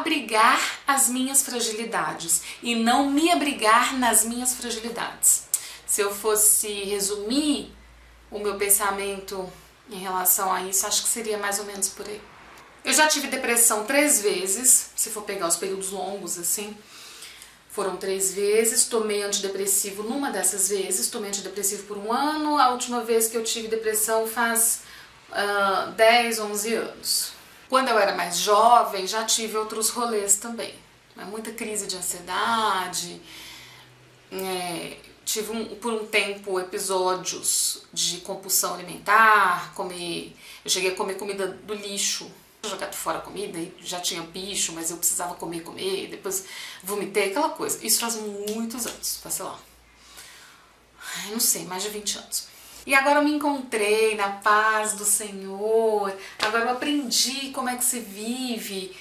abrigar as minhas fragilidades e não me abrigar nas minhas fragilidades. Se eu fosse resumir o meu pensamento em relação a isso, acho que seria mais ou menos por aí. Eu já tive depressão 3 vezes, se for pegar os períodos longos assim, foram 3 vezes, tomei antidepressivo numa dessas vezes, tomei antidepressivo por 1 ano, a última vez que eu tive depressão faz 10, 11 anos. Quando eu era mais jovem, já tive outros rolês também, muita crise de ansiedade, tive por um tempo episódios de compulsão alimentar, eu cheguei a comer comida do lixo, jogado fora a comida e já tinha bicho, mas eu precisava comer, depois vomitei, aquela coisa. Isso faz muitos anos, sei lá, não sei, mais de 20 anos. E agora eu me encontrei na paz do Senhor, agora eu aprendi como é que se vive.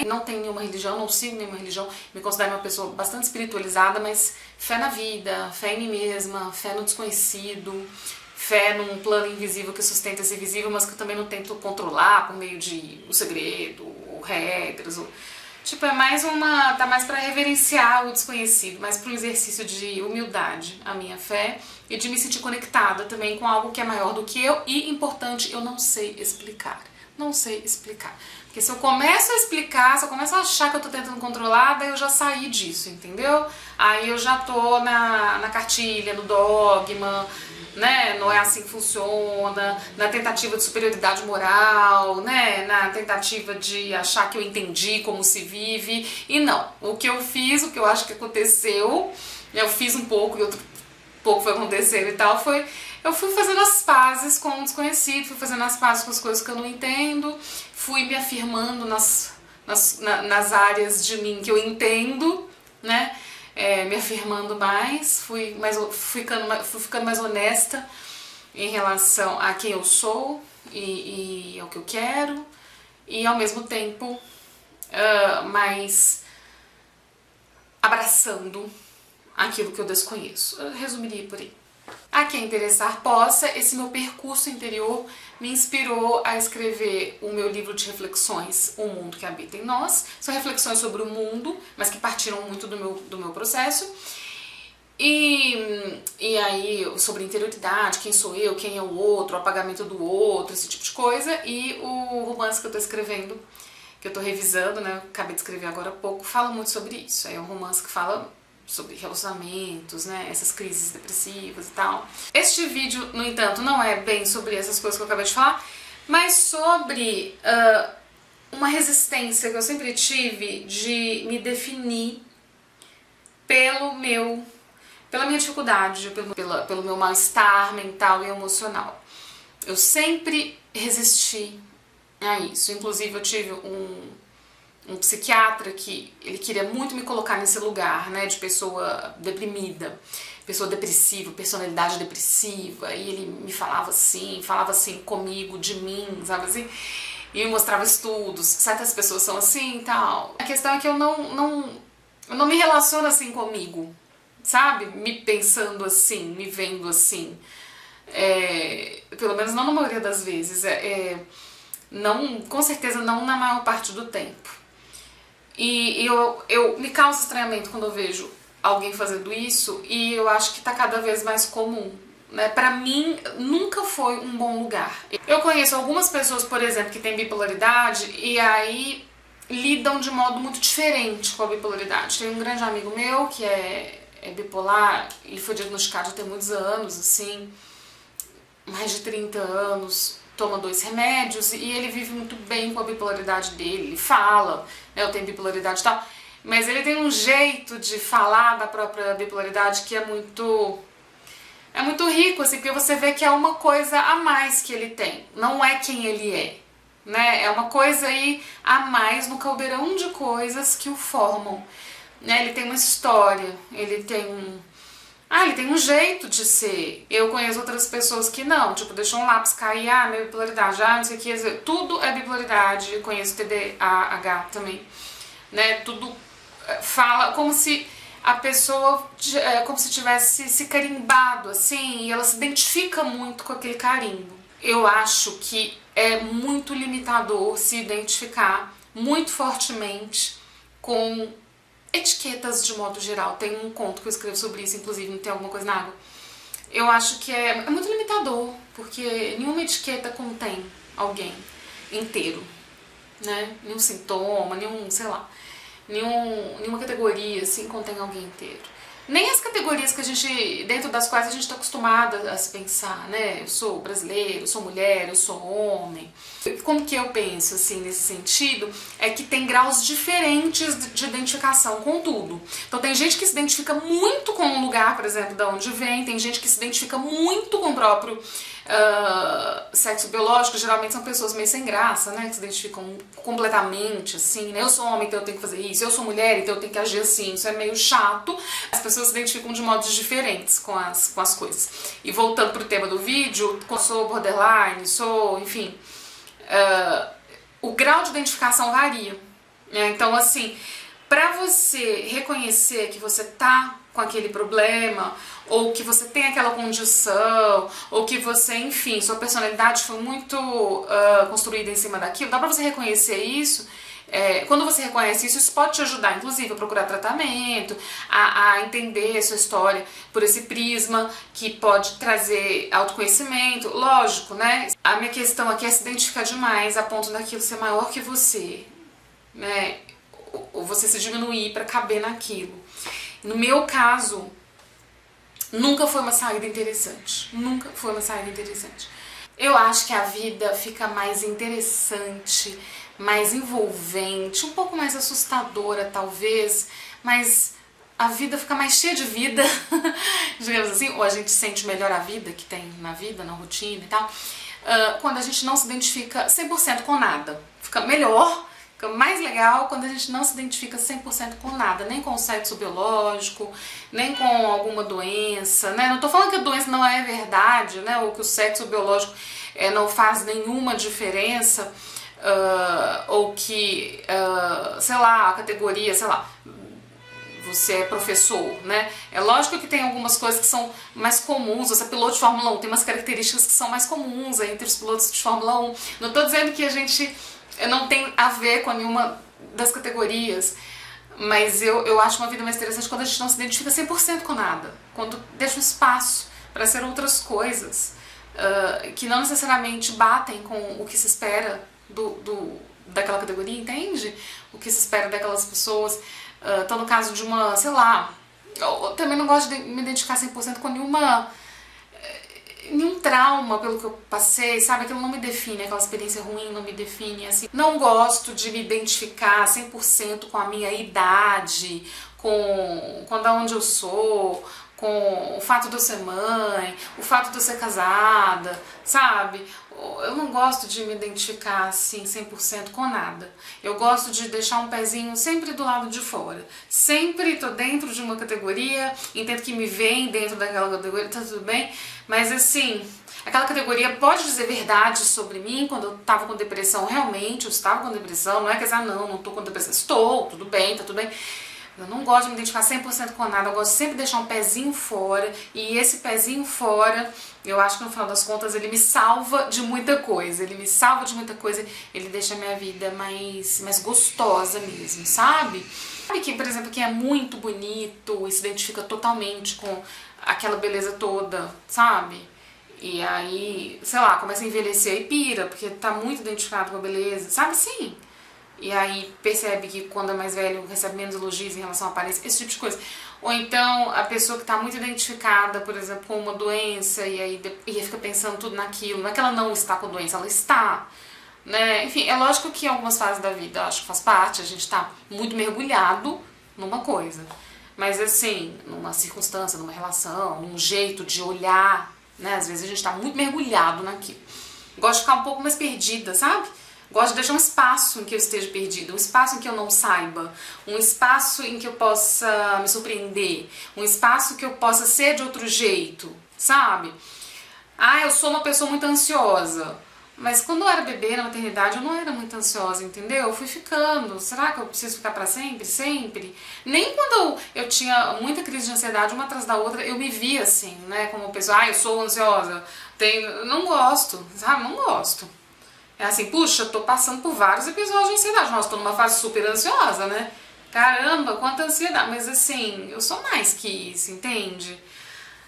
Não tenho nenhuma religião, não sigo nenhuma religião, me considero uma pessoa bastante espiritualizada, mas fé na vida, fé em mim mesma, fé no desconhecido, fé num plano invisível que sustenta esse visível, mas que eu também não tento controlar por meio de o segredo, ou regras, tipo, tá mais para reverenciar o desconhecido, mais para um exercício de humildade, a minha fé, e de me sentir conectada também com algo que é maior do que eu, e importante, eu não sei explicar. Não sei explicar. Porque se eu começo a explicar, se eu começo a achar que eu tô tentando controlar, daí eu já saí disso, entendeu? Aí eu já tô na cartilha, no dogma, né? Não é assim que funciona, na tentativa de superioridade moral, né? Na tentativa de achar que eu entendi como se vive. E não, o que eu fiz, o que eu acho que aconteceu, eu fiz um pouco e outro pouco foi acontecendo e tal, eu fui fazendo as pazes com o desconhecido, fui fazendo as pazes com as coisas que eu não entendo, fui me afirmando nas áreas de mim que eu entendo, né? Me afirmando mais, fui ficando mais honesta em relação a quem eu sou e ao que eu quero, e ao mesmo tempo mais abraçando aquilo que eu desconheço. Eu resumiria por aí. A quem interessar possa, esse meu percurso interior me inspirou a escrever o meu livro de reflexões, O Mundo que Habita em Nós. São reflexões sobre o mundo, mas que partiram muito do meu processo. E aí, sobre interioridade, quem sou eu, quem é o outro, o apagamento do outro, esse tipo de coisa. E o romance que eu tô escrevendo, que eu tô revisando, né, acabei de escrever agora há pouco, fala muito sobre isso. É um romance que fala sobre relacionamentos, né, essas crises depressivas e tal. Este vídeo, no entanto, não é bem sobre essas coisas que eu acabei de falar, mas sobre uma resistência que eu sempre tive de me definir pela minha dificuldade, pelo meu mal-estar mental e emocional. Eu sempre resisti a isso. Inclusive, eu tive um psiquiatra que ele queria muito me colocar nesse lugar, né, de pessoa deprimida, pessoa depressiva, personalidade depressiva, e ele me falava assim comigo, de mim, sabe assim, e me mostrava estudos, certas pessoas são assim e tal. A questão é que eu não me relaciono assim comigo, sabe, me pensando assim, me vendo assim, pelo menos não na maioria das vezes, não, com certeza não na maior parte do tempo. E eu me causa estranhamento quando eu vejo alguém fazendo isso, e eu acho que tá cada vez mais comum, né? Pra mim, nunca foi um bom lugar. Eu conheço algumas pessoas, por exemplo, que têm bipolaridade e aí lidam de modo muito diferente com a bipolaridade. Tem um grande amigo meu que é bipolar, ele foi diagnosticado tem muitos anos, assim, mais de 30 anos, toma 2 remédios e ele vive muito bem com a bipolaridade dele, ele fala, né, eu tenho bipolaridade e tal, mas ele tem um jeito de falar da própria bipolaridade que é muito rico, assim, porque você vê que é uma coisa a mais que ele tem, não é quem ele é, né, é uma coisa aí a mais no caldeirão de coisas que o formam, né, ele tem uma história, ele tem um jeito de ser. Eu conheço outras pessoas que não, tipo, deixam um lápis cair, minha bipolaridade, não sei o que, tudo é bipolaridade. Eu conheço TDAH também, né, tudo fala como se a pessoa, como se tivesse se carimbado, assim, e ela se identifica muito com aquele carimbo. Eu acho que é muito limitador se identificar muito fortemente com etiquetas de modo geral. Tem um conto que eu escrevo sobre isso, inclusive, não tem alguma coisa na água. Eu acho que é muito limitador, porque nenhuma etiqueta contém alguém inteiro, né? Nenhum sintoma, nenhum, sei lá, nenhuma categoria assim contém alguém inteiro. Nem as categorias que a gente, dentro das quais a gente está acostumada a se pensar, né? Eu sou brasileiro, eu sou mulher, eu sou homem. Como que eu penso, assim, nesse sentido, é que tem graus diferentes de identificação com tudo. Então tem gente que se identifica muito com um lugar, por exemplo, da onde vem, tem gente que se identifica muito com o próprio sexo biológico. Geralmente são pessoas meio sem graça, né? Que se identificam completamente, assim, né? Eu sou homem, então eu tenho que fazer isso. Eu sou mulher, então eu tenho que agir assim. Isso é meio chato. As pessoas se identificam de modos diferentes com as coisas. E voltando pro tema do vídeo, eu sou borderline, enfim, o grau de identificação varia, né? Então, assim, pra você reconhecer que você tá com aquele problema, ou que você tem aquela condição, ou que você, enfim, sua personalidade foi muito construída em cima daquilo, dá pra você reconhecer isso. Quando você reconhece isso, isso pode te ajudar, inclusive, a procurar tratamento, a entender a sua história por esse prisma, que pode trazer autoconhecimento, lógico, né? A minha questão aqui é se identificar demais a ponto daquilo ser maior que você, né? Ou você se diminuir para caber naquilo. No meu caso, nunca foi uma saída interessante. Nunca foi uma saída interessante. Eu acho que a vida fica mais interessante, mais envolvente, um pouco mais assustadora talvez, mas a vida fica mais cheia de vida, digamos assim, ou a gente sente melhor a vida que tem na vida, na rotina e tal, quando a gente não se identifica 100% com nada. Fica melhor, fica mais legal quando a gente não se identifica 100% com nada, nem com o sexo biológico, nem com alguma doença, né? Não tô falando que a doença não é verdade, né? Ou que o sexo biológico não faz nenhuma diferença, ou que, sei lá, a categoria, sei lá, você é professor, né? É lógico que tem algumas coisas que são mais comuns. Você é piloto de Fórmula 1, tem umas características que são mais comuns aí entre os pilotos de Fórmula 1. Não tô dizendo que a gente não tem a ver com nenhuma das categorias, mas eu acho uma vida mais interessante quando a gente não se identifica 100% com nada, quando deixa um espaço para ser outras coisas, que não necessariamente batem com o que se espera daquela categoria, entende? O que se espera daquelas pessoas. Então, no caso de uma, sei lá, eu também não gosto de me identificar 100% com nenhum trauma pelo que eu passei, sabe? Aquilo não me define, aquela experiência ruim não me define, assim. Não gosto de me identificar 100% com a minha idade, com da onde eu sou, com o fato de eu ser mãe, o fato de eu ser casada, sabe? Eu não gosto de me identificar assim 100% com nada. Eu gosto de deixar um pezinho sempre do lado de fora. Sempre tô dentro de uma categoria, entendo que me veem dentro daquela categoria, tá tudo bem, mas assim, aquela categoria pode dizer verdade sobre mim. Quando eu tava com depressão, realmente eu estava com depressão, não é que não tô com depressão, estou, tudo bem, tá tudo bem. Eu não gosto de me identificar 100% com nada, eu gosto sempre de deixar um pezinho fora, e esse pezinho fora, eu acho que no final das contas ele me salva de muita coisa, ele deixa a minha vida mais gostosa mesmo, sabe? Sabe que, por exemplo, quem é muito bonito e se identifica totalmente com aquela beleza toda, sabe? E aí, sei lá, começa a envelhecer e pira, porque tá muito identificado com a beleza, sabe? Sim. E aí percebe que quando é mais velho recebe menos elogios em relação à aparência, esse tipo de coisa. Ou então a pessoa que está muito identificada, por exemplo, com uma doença e aí fica pensando tudo naquilo. Não é que ela não está com doença, ela está, né? Enfim, é lógico que em algumas fases da vida, acho que faz parte, a gente está muito mergulhado numa coisa. Mas assim, numa circunstância, numa relação, num jeito de olhar, né? Às vezes a gente está muito mergulhado naquilo. Gosto de ficar um pouco mais perdida, sabe? Gosto de deixar um espaço em que eu esteja perdida, um espaço em que eu não saiba, um espaço em que eu possa me surpreender, um espaço que eu possa ser de outro jeito, sabe? Eu sou uma pessoa muito ansiosa, mas quando eu era bebê na maternidade eu não era muito ansiosa, entendeu? Eu fui ficando. Será que eu preciso ficar pra sempre? Sempre? Nem quando eu tinha muita crise de ansiedade, uma atrás da outra, eu me via assim, né? Como uma pessoa, eu sou ansiosa. Não gosto, sabe? Não gosto. É assim, puxa, tô passando por vários episódios de ansiedade. Nossa, tô numa fase super ansiosa, né? caramba, quanta ansiedade, mas assim, eu sou mais que isso, entende?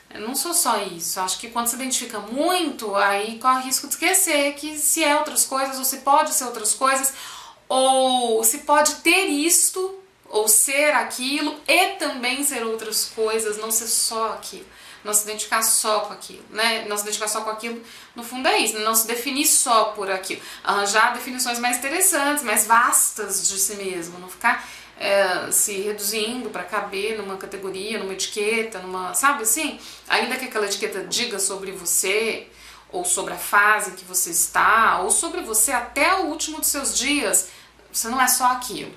Eu não sou só isso. Acho que quando se identifica muito, aí corre o risco de esquecer que se é outras coisas, ou se pode ser outras coisas, ou se pode ter isto, ou ser aquilo, e também ser outras coisas, não ser só aquilo. Não se identificar só com aquilo, né? Não se identificar só com aquilo, no fundo é isso, não se definir só por aquilo. Arranjar definições mais interessantes, mais vastas de si mesmo, não ficar se reduzindo para caber numa categoria, numa etiqueta, sabe assim? Ainda que aquela etiqueta diga sobre você, ou sobre a fase em que você está, ou sobre você até o último dos seus dias, você não é só aquilo.